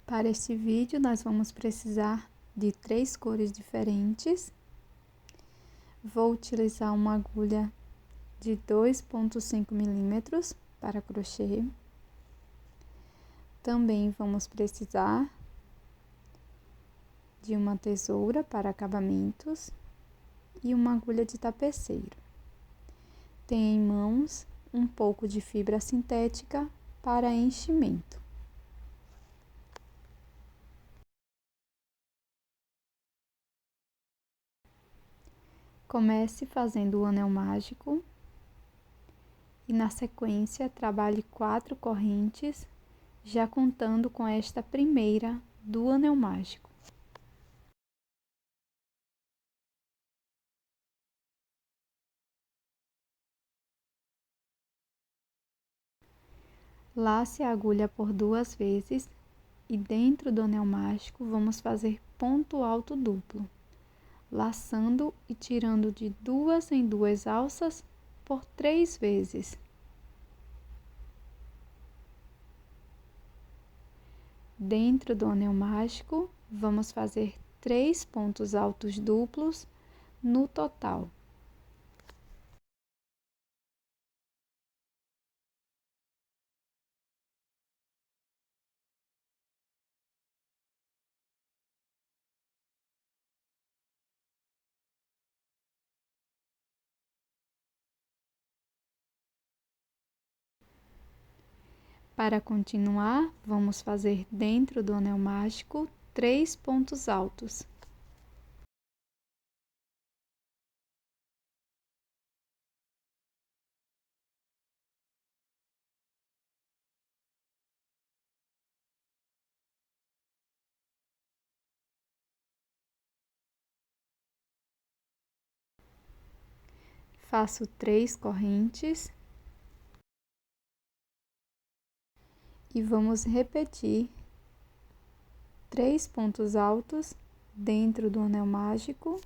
Para este vídeo, nós vamos precisar de 3 cores diferentes. Vou utilizar uma agulha de 2,5 milímetros para crochê. Também vamos precisar de uma tesoura para acabamentos e uma agulha de tapeceiro. Tenho em mãos um pouco de fibra sintética para enchimento. Comece fazendo o anel mágico e, na sequência, trabalhe 4 correntes, já contando com esta primeira do anel mágico. Lace a agulha por 2 vezes e dentro do anel mágico vamos fazer ponto alto duplo, laçando e tirando de 2 em 2 alças por 3 vezes. Dentro do anel mágico, vamos fazer 3 pontos altos duplos no total. Para continuar, vamos fazer dentro do anel mágico 3 pontos altos. Faço 3 correntes e vamos repetir 3 pontos altos dentro do anel mágico.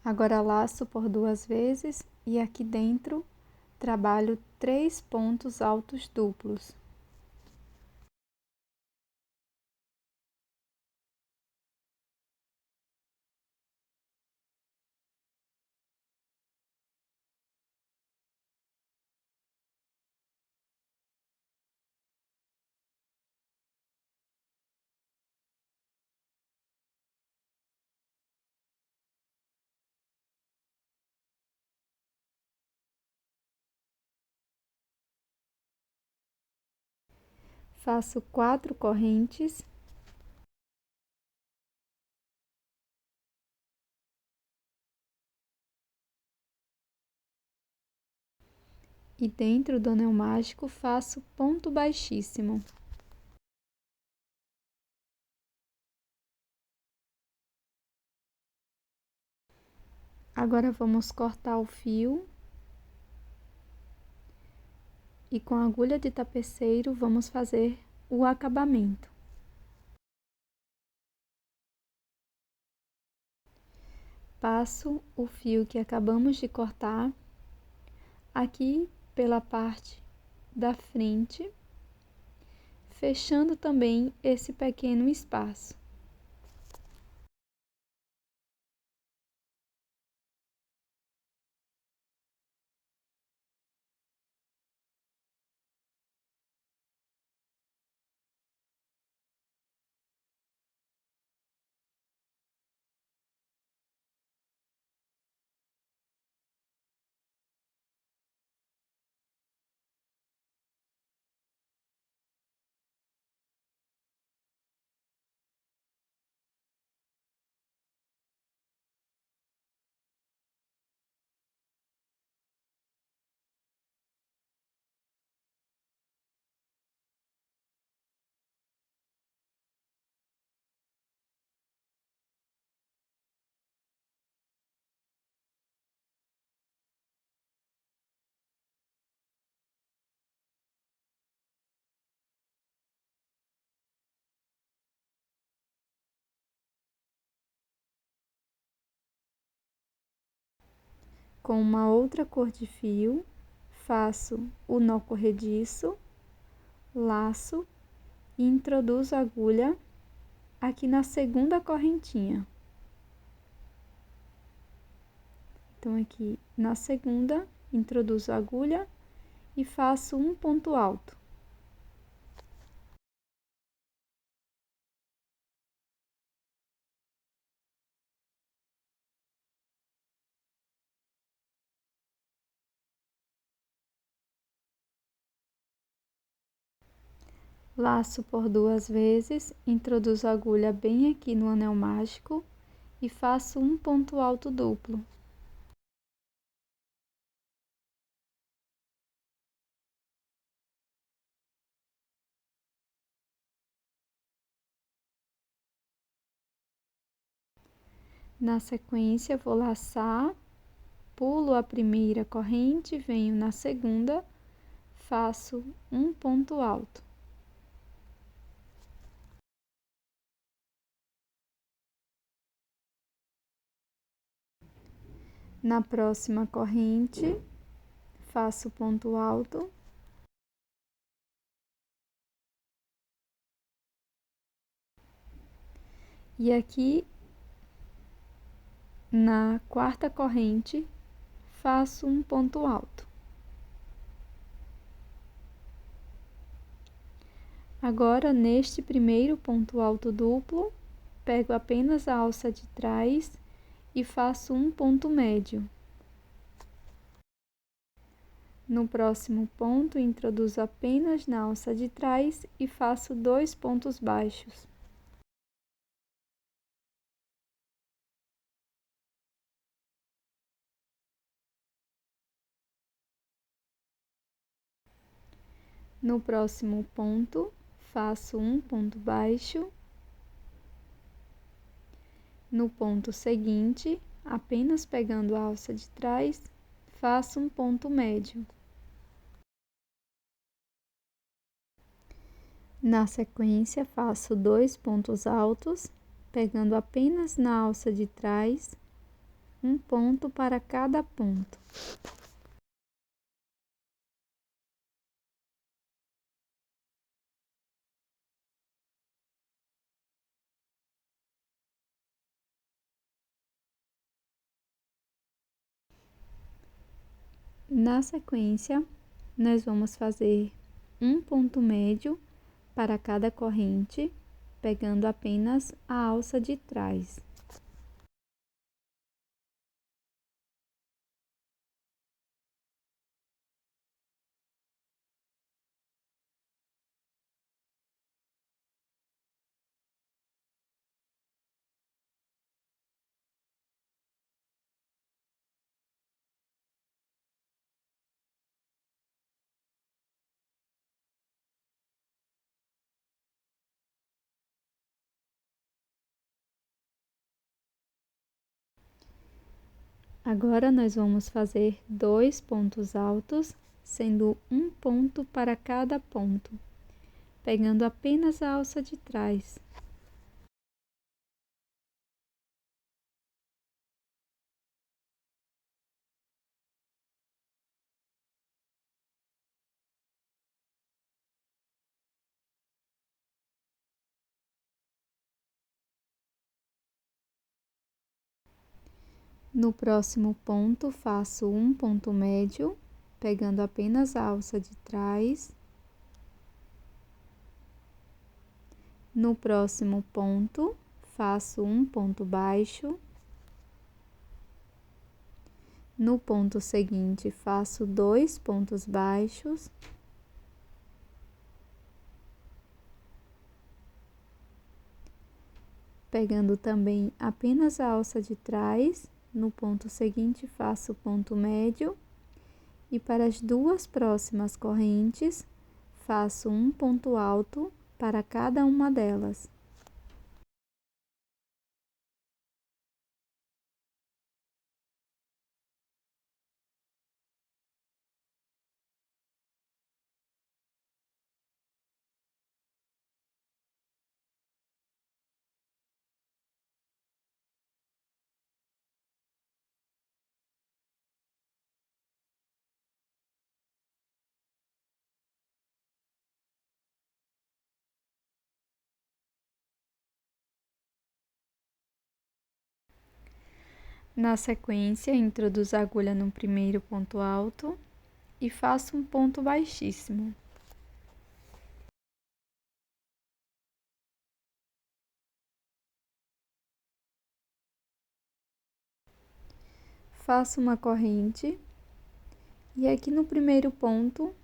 Agora laço por 2 vezes e aqui dentro trabalho 3 pontos altos duplos. Faço 4 correntes e dentro do anel mágico faço ponto baixíssimo. Agora vamos cortar o fio e com a agulha de tapeceiro vamos fazer o acabamento. Passo o fio que acabamos de cortar aqui pela parte da frente, fechando também esse pequeno espaço. com uma outra cor de fio, faço o nó corrediço, laço e introduzo a agulha aqui na segunda correntinha. Então, aqui na segunda, introduzo a agulha e faço um ponto alto. Laço por 2 vezes, introduzo a agulha bem aqui no anel mágico e faço um ponto alto duplo. Na sequência, vou laçar, pulo a primeira corrente, venho na segunda, faço um ponto alto. Na próxima corrente, faço ponto alto. E aqui, na quarta corrente, faço um ponto alto. Agora, neste primeiro ponto alto duplo, pego apenas a alça de trás e faço um ponto médio. No próximo ponto, introduzo apenas na alça de trás e faço 2 pontos baixos. No próximo ponto, faço um ponto baixo. No ponto seguinte, apenas pegando a alça de trás, faço um ponto médio. Na sequência, faço 2 pontos altos, pegando apenas na alça de trás, um ponto para cada ponto. Na sequência, nós vamos fazer um ponto médio para cada corrente, pegando apenas a alça de trás. Agora, nós vamos fazer 2 pontos altos, sendo um ponto para cada ponto, pegando apenas a alça de trás. No próximo ponto, faço um ponto médio, pegando apenas a alça de trás. No próximo ponto, faço um ponto baixo. No ponto seguinte, faço 2 pontos baixos. Pegando também apenas a alça de trás. No ponto seguinte, faço ponto médio e para as 2 próximas correntes, faço um ponto alto para cada uma delas. Na sequência, introduzo a agulha no primeiro ponto alto e faço um ponto baixíssimo. Faço uma corrente e aqui no primeiro ponto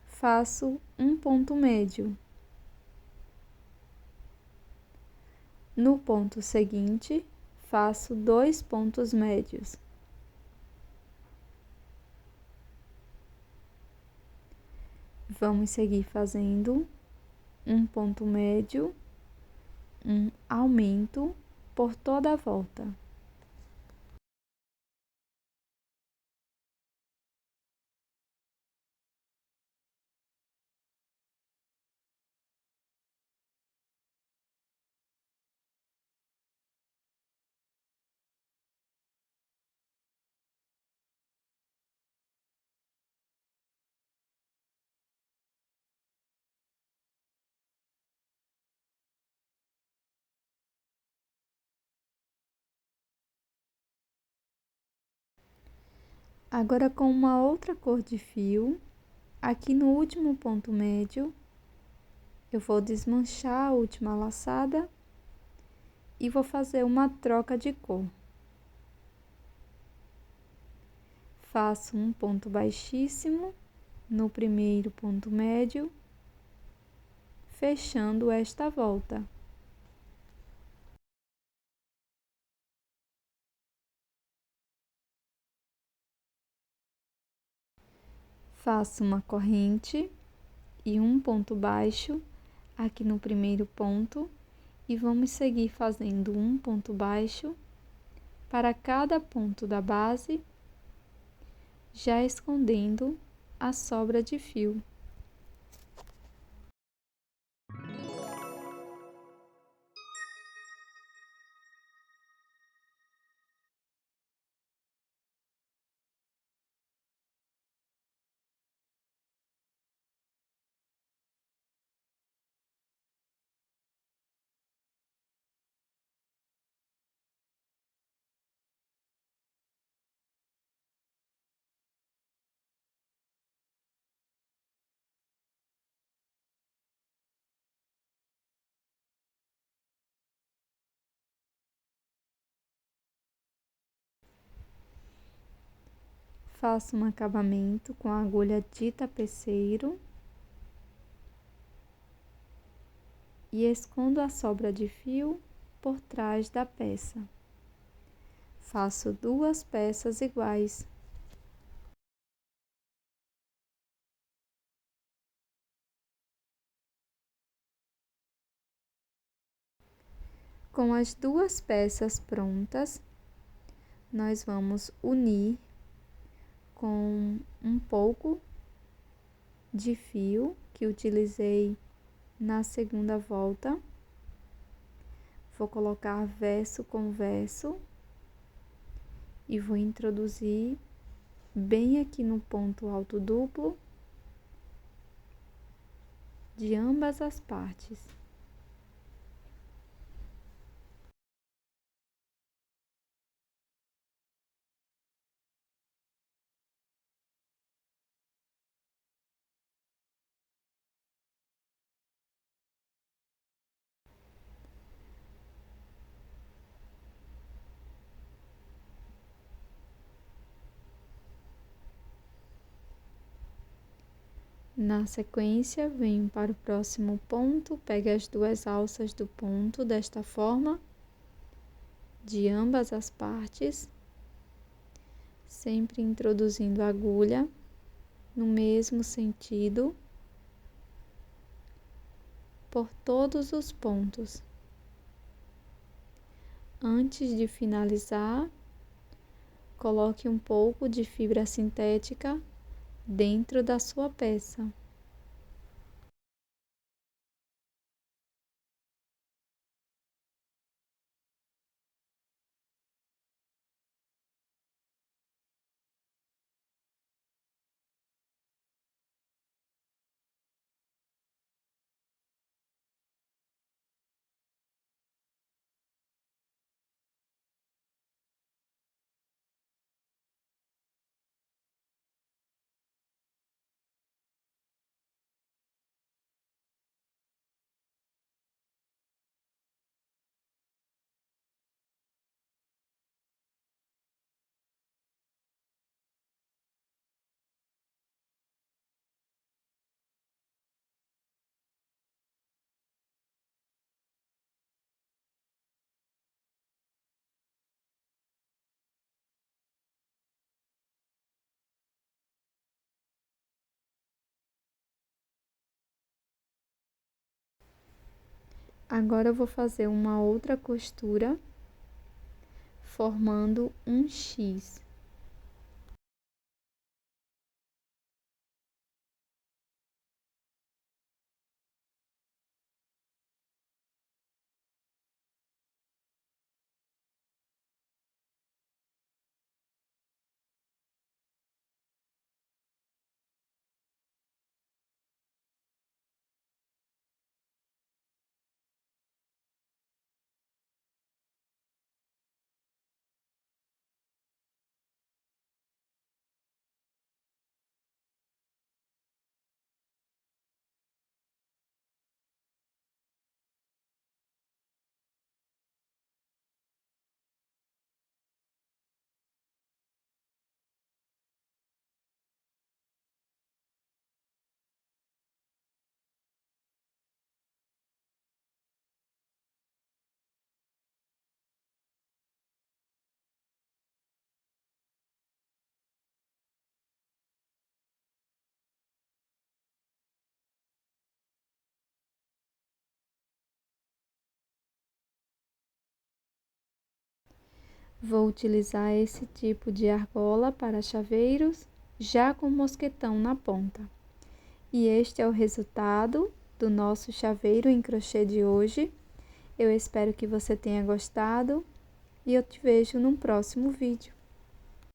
faço um ponto médio. No ponto seguinte, faço 2 pontos médios. Vamos seguir fazendo um ponto médio, um aumento por toda a volta. Agora, com uma outra cor de fio, aqui no último ponto médio, eu vou desmanchar a última laçada e vou fazer uma troca de cor. Faço um ponto baixíssimo no primeiro ponto médio, fechando esta volta. Faço uma corrente e um ponto baixo aqui no primeiro ponto e vamos seguir fazendo um ponto baixo para cada ponto da base, já escondendo a sobra de fio. Faço um acabamento com a agulha de tapeceiro e escondo a sobra de fio por trás da peça. Faço 2 peças iguais. Com as 2 peças prontas, nós vamos unir com um pouco de fio que utilizei na segunda volta. Vou colocar verso com verso e vou introduzir bem aqui no ponto alto duplo de ambas as partes. Na sequência, venho para o próximo ponto, pegue as 2 alças do ponto desta forma, de ambas as partes, sempre introduzindo a agulha no mesmo sentido, por todos os pontos. Antes de finalizar, coloque um pouco de fibra sintética dentro da sua peça. Agora eu vou fazer uma outra costura, formando um X. Vou utilizar esse tipo de argola para chaveiros, já com mosquetão na ponta. E este é o resultado do nosso chaveiro em crochê de hoje. Eu espero que você tenha gostado e eu te vejo num próximo vídeo.